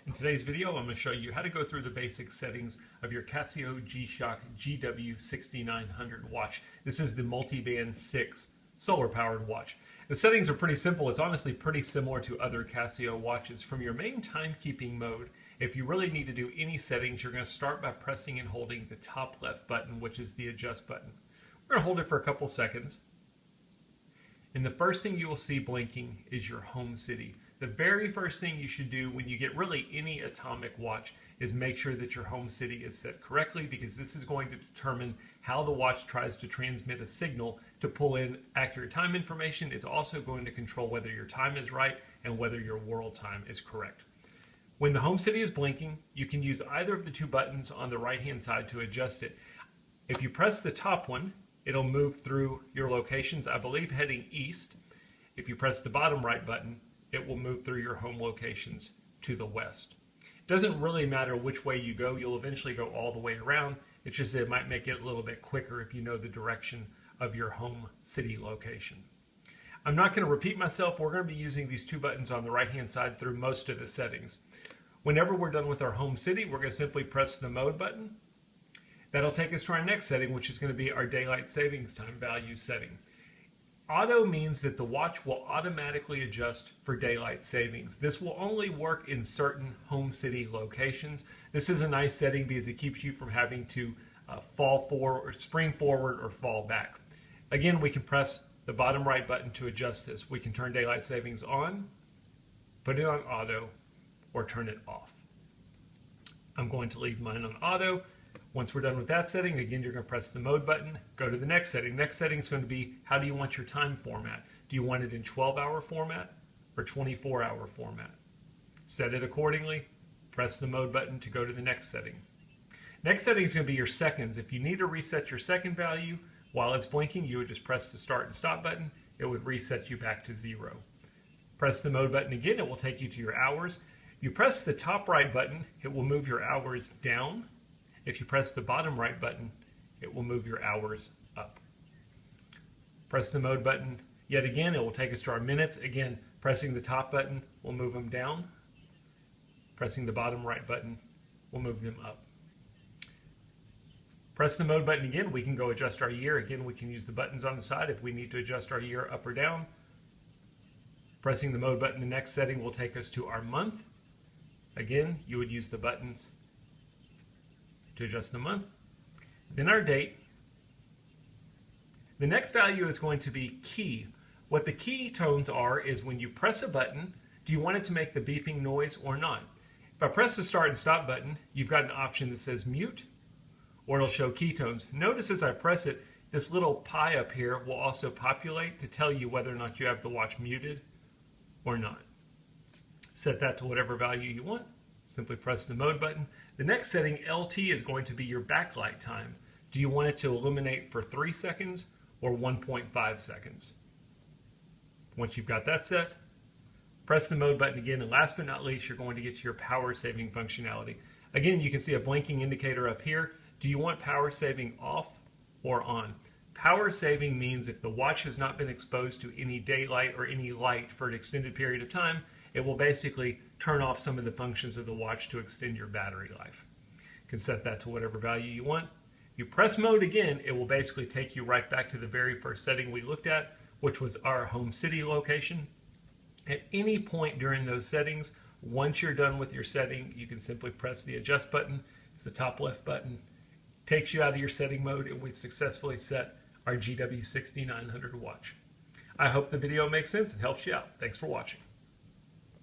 In today's video, I'm going to show you how to go through the basic settings of your Casio G-Shock GW-6900 watch. This is the multi-band 6 solar-powered watch. The settings are pretty simple. It's honestly pretty similar to other Casio watches. From your main timekeeping mode, if you really need to do any settings, you're going to start by pressing and holding the top left button, which is the adjust button. We're going to hold it for a couple seconds. And the first thing you will see blinking is your home city. The very first thing you should do when you get really any atomic watch is make sure that your home city is set correctly, because this is going to determine how the watch tries to transmit a signal to pull in accurate time information. It's also going to control whether your time is right and whether your world time is correct. When the home city is blinking, you can use either of the two buttons on the right hand side to adjust it. If you press the top one, it'll move through your locations, I believe heading east. If you press the bottom right button, it will move through your home locations to the west. It doesn't really matter which way you go. You'll eventually go all the way around. It's just that it might make it a little bit quicker if you know the direction of your home city location. I'm not going to repeat myself. We're going to be using these two buttons on the right hand side through most of the settings. Whenever we're done with our home city, we're going to simply press the mode button. That'll take us to our next setting, which is going to be our daylight savings time value setting. Auto means that the watch will automatically adjust for daylight savings. This will only work in certain home city locations. This is a nice setting because it keeps you from having to spring forward or fall back. Again, we can press the bottom right button to adjust this. We can turn daylight savings on, put it on auto, or turn it off. I'm going to leave mine on auto. Once we're done with that setting, again, you're going to press the mode button, go to the next setting. Next setting is going to be, how do you want your time format? Do you want it in 12-hour format or 24-hour format? Set it accordingly, press the mode button to go to the next setting. Next setting is going to be your seconds. If you need to reset your second value while it's blinking, you would just press the start and stop button. It would reset you back to 0. Press the mode button again, it will take you to your hours. If you press the top right button, it will move your hours down. If you press the bottom right button, it will move your hours up. Press the mode button yet again, it will take us to our minutes. Again, pressing the top button will move them down. Pressing the bottom right button will move them up. Press the mode button again, we can go adjust our year. Again, we can use the buttons on the side if we need to adjust our year up or down. Pressing the mode button, the next setting will take us to our month. Again, you would use the buttons to adjust the month, then our date. The next value is going to be key. What the key tones are is when you press a button, do you want it to make the beeping noise or not? If I press the start and stop button, you've got an option that says mute, or it'll show key tones. Notice as I press it, this little pie up here will also populate to tell you whether or not you have the watch muted or not. Set that to whatever value you want. Simply press the mode button. The next setting, LT, is going to be your backlight time. Do you want it to illuminate for 3 seconds or 1.5 seconds? Once you've got that set, press the mode button again, and last but not least, you're going to get to your power saving functionality. Again, you can see a blinking indicator up here. Do you want power saving off or on? Power saving means if the watch has not been exposed to any daylight or any light for an extended period of time, it will basically turn off some of the functions of the watch to extend your battery life. You can set that to whatever value you want. You press mode again, it will basically take you right back to the very first setting we looked at, which was our home city location. At any point during those settings, once you're done with your setting, you can simply press the adjust button. It's the top left button. Takes you out of your setting mode, and we've successfully set our GW-6900 watch. I hope the video makes sense and helps you out. Thanks for watching.